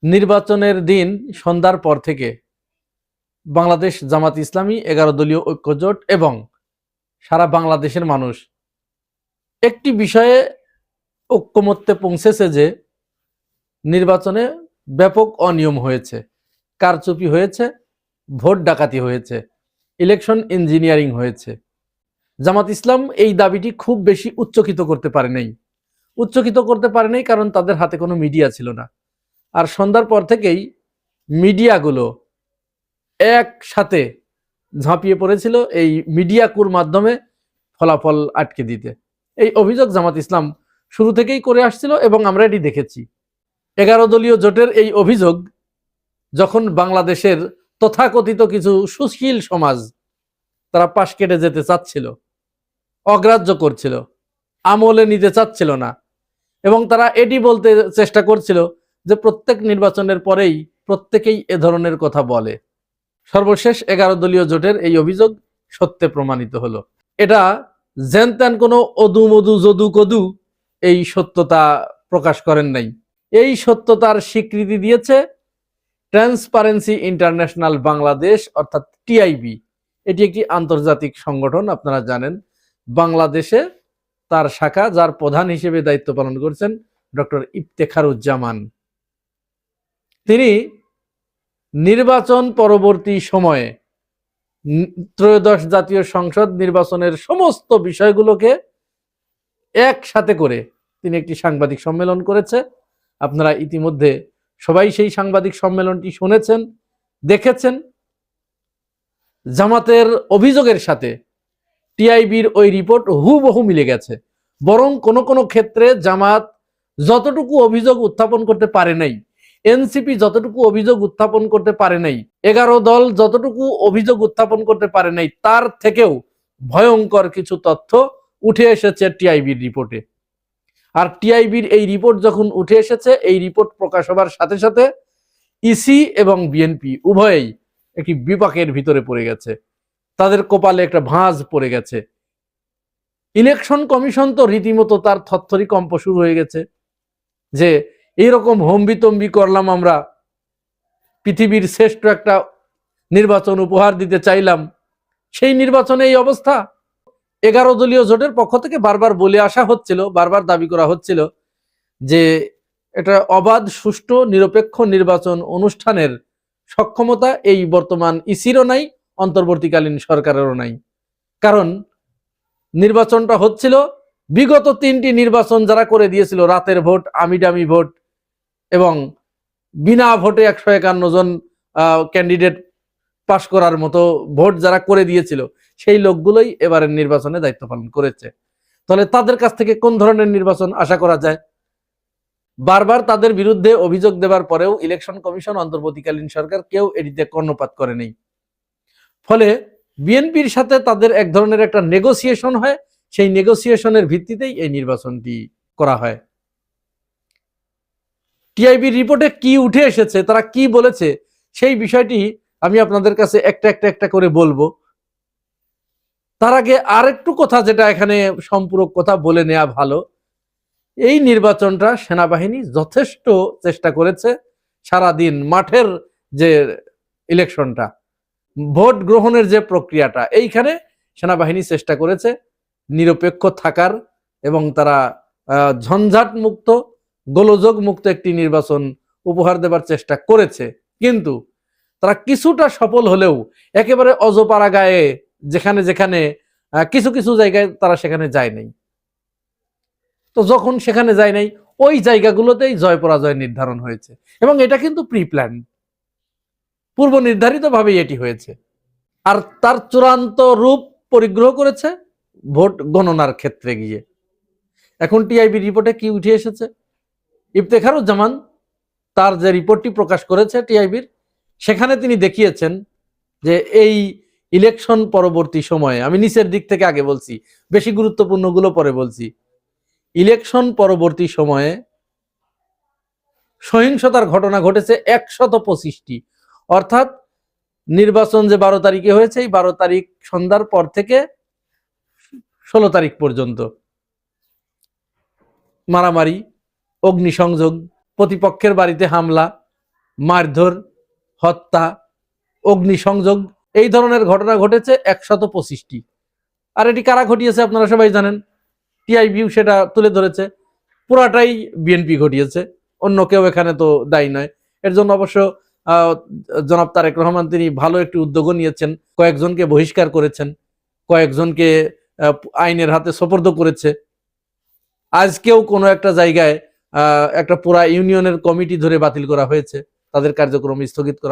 নির্বাচনের দিন সন্ধ্যার পর থেকে বাংলাদেশ জামাত ইসলামী 11 দলীয় ঐক্যজোট এবং সারা বাংলাদেশের মানুষ একটি বিষয়ে ঐক্যমত্যে পৌঁছেছে যে নির্বাচনে ব্যাপক অনিয়ম হয়েছে, কারচুপি হয়েছে, ভোট ডাকাতি হয়েছে, ইলেকশন ইঞ্জিনিয়ারিং হয়েছে। জামাত ইসলাম এই দাবিটি খুব বেশি উচ্চকিত করতে পারে নাই কারণ তাদের হাতে কোনো মিডিয়া ছিল না। আর সন্ধ্যার পর থেকেই মিডিয়াগুলো একসাথে ঝাঁপিয়ে পড়েছিল এই মিডিয়া কুর মাধ্যমে ফলাফল আটকে দিতে। এই অভিযোগ জামাত ইসলাম শুরু থেকেই করে আসছিল এবং আমরা এটি দেখেছি। 11 দলীয় জোটের এই অভিযোগ যখন বাংলাদেশের তথাকথিত কিছু সুশীল সমাজ তারা পাশ কেটে যেতে চাচ্ছিল, অগ্রাহ্য করছিল, আমলে নিতে চাচ্ছিল না, এবং তারা এটি বলতে চেষ্টা করছিল যে প্রত্যেক নির্বাচনের পরেই প্রত্যেকেই এ ধরনের কথা বলে। সর্বশেষ 11 দলীয় জোটের এই অভিযোগ সত্যে প্রমাণিত হলো। এটা জেনতেন কোনো অদু মধু যদু কদু এই সত্যতা প্রকাশ করেন নাই। এই সত্যতার স্বীকৃতি দিয়েছে ট্রান্সপারেন্সি ইন্টারন্যাশনাল বাংলাদেশ অর্থাৎ টিআইবি। এটি একটি আন্তর্জাতিক সংগঠন, আপনারা জানেন। বাংলাদেশে তার শাখা, যার প্রধান হিসেবে দায়িত্ব পালন করছেন ডক্টর ইফতেখারুজ্জামান। তিনি নির্বাচন পরবর্তী সময়ে ত্রয়োদশ জাতীয় সংসদ নির্বাচনের সমস্ত বিষয়গুলোকে একসাথে করে তিনি একটি সাংবাদিক সম্মেলন করেছে। আপনারা ইতিমধ্যে সবাই সেই সাংবাদিক সম্মেলনটি শুনেছেন, দেখেছেন। জামাতের অভিযোগের সাথে টিআইবির ওই রিপোর্ট হুবহু মিলে গেছে। বরং কোনো কোনো ক্ষেত্রে জামাত যতটুকু অভিযোগ উত্থাপন করতে পারে নাই, এনসিপি যতটুকু অভিযোগ উত্থাপন করতে পারে নাই, 11 দল যতটুকু অভিযোগ উত্থাপন করতে পারে নাই, তার থেকেও ভয়ঙ্কর কিছু তথ্য উঠে এসেছে টিআইবির রিপোর্টে। আর টিআইবির এই রিপোর্ট যখন উঠে এসেছে, এই রিপোর্ট প্রকাশ হবার সাথে সাথে ইসি এবং বিএনপি উভয়েই একটি বিপাকের ভিতরে পড়ে গেছে, তাদের কপালে একটা ভাঁজ পড়ে গেছে। ইলেকশন কমিশন তো রীতিমতো তার থরথরি কম্প শুরু হয়ে গেছে যে এইরকম হম্বিতম্বি করলাম, আমরা পৃথিবীর শ্রেষ্ঠ একটা নির্বাচন উপহার দিতে চাইলাম, সেই নির্বাচনে এই অবস্থা। 11 দলীয় জোটের পক্ষ থেকে বারবার বলে আসা হচ্ছিল, বারবার দাবি করা হচ্ছিল যে এটা অবাধ, সুষ্ঠু, নিরপেক্ষ নির্বাচন অনুষ্ঠানের সক্ষমতা এই বর্তমান ইসিরও নাই, অন্তর্বর্তীকালীন সরকারেরও নাই। কারণ নির্বাচনটা হচ্ছিল বিগত 3টি নির্বাচন যারা করে দিয়েছিল, রাতের ভোট, আমিডামি ভোট এবং বিনা ভোটে 151 জন ক্যান্ডিডেট পাশ করার মতো ভোট যারা করে দিয়েছিল, সেই লোকগুলোই এবারের নির্বাচনে দায়িত্ব পালন করেছে। তাহলে তাদের কাছ থেকে কোন ধরনের নির্বাচন আশা করা যায়? বারবার তাদের বিরুদ্ধে অভিযোগ দেবার পরেও ইলেকশন কমিশন, অন্তর্বর্তীকালীন সরকার কেউ এটিতে কর্ণপাত করেনি। ফলে বিএনপির সাথে তাদের এক ধরনের একটা নেগোসিয়েশন হয়, সেই নেগোসিয়েশনের ভিত্তিতেই এই নির্বাচনটি করা হয়। টিআইবির রিপোর্টে কি উঠে এসেছে, তারা কি বলেছে, সেই বিষয়টি আমি আপনাদের কাছে একটা করে বলবো। তার আগে আরেকটু কথা, যেটা এখানে সম্পূরক কথা বলে নেওয়া ভালো। এই নির্বাচনটা সেনাবাহিনী যথেষ্ট চেষ্টা করেছে। সারাদিন মাঠের যে ইলেকশনটা, ভোট গ্রহণের যে প্রক্রিয়াটা, এইখানে সেনাবাহিনী চেষ্টা করেছে নিরপেক্ষ থাকার এবং তারা ঝঞ্ঝাট মুক্ত, গোলযোগ মুক্ত একটি নির্বাচন উপহার দেবার চেষ্টা করেছে। কিন্তু তারা কিছুটা সফল হলেও একেবারে অজপাড়া গায়ে যেখানে যেখানে কিছু কিছু জায়গায় তারা সেখানে যায় নাই। তো যখন সেখানে যায় নাই, ওই জায়গাগুলোতেই জয় পরাজয় নির্ধারণ হয়েছে এবং এটা কিন্তু প্রি প্ল্যান, পূর্ব নির্ধারিত ভাবেই এটি হয়েছে। আর তার চূড়ান্ত রূপ পরিগ্রহ করেছে ভোট গণনার ক্ষেত্রে গিয়ে। এখন টিআইবি রিপোর্টে কি উঠে এসেছে? ইফতেখারুজ্জামান তার যে রিপোর্টটি প্রকাশ করেছে টিআইবির, সেখানে তিনি দেখিয়েছেন যে এই ইলেকশন পরবর্তী সময়ে, আমি নিচের দিক থেকে আগে বলছি, বেশি গুরুত্বপূর্ণগুলো পরে বলছি। ইলেকশন পরবর্তী সময়ে সহিংসতার ঘটনা ঘটেছে 125টি। অর্থাৎ নির্বাচন যে 12 তারিখে হয়েছে, এই 12 তারিখ সন্ধ্যার পর থেকে 16 তারিখ পর্যন্ত মারামারি, অগ্নিসংযোগ, প্রতিপক্ষের বাড়িতে হামলা, মারধর, হত্যা, অগ্নিসংযোগ, এই ধরনের ঘটনা ঘটেছে 125টি। আর এটি কারা ঘটিয়েছে আপনারা সবাই জানেন, টিআইবিউ সেটা তুলে ধরেছে, পুরাটাই বিএনপি ঘটিয়েছে, অন্য কেউ এখানে তো দায়ী নয়। এর জন্য অবশ্য জনাব তারেক রহমান তিনি ভালো একটি উদ্যোগও নিয়েছেন, কয়েকজনকে বহিষ্কার করেছেন, কয়েকজনকে আইনের হাতে সোপর্দ করেছে। আজকেও কোনো একটা জায়গায় একটা পুরা ইউনিয়নের কমিটি ধরে বাতিল করা হয়েছে, তাদের কার্যক্রম স্থগিত করা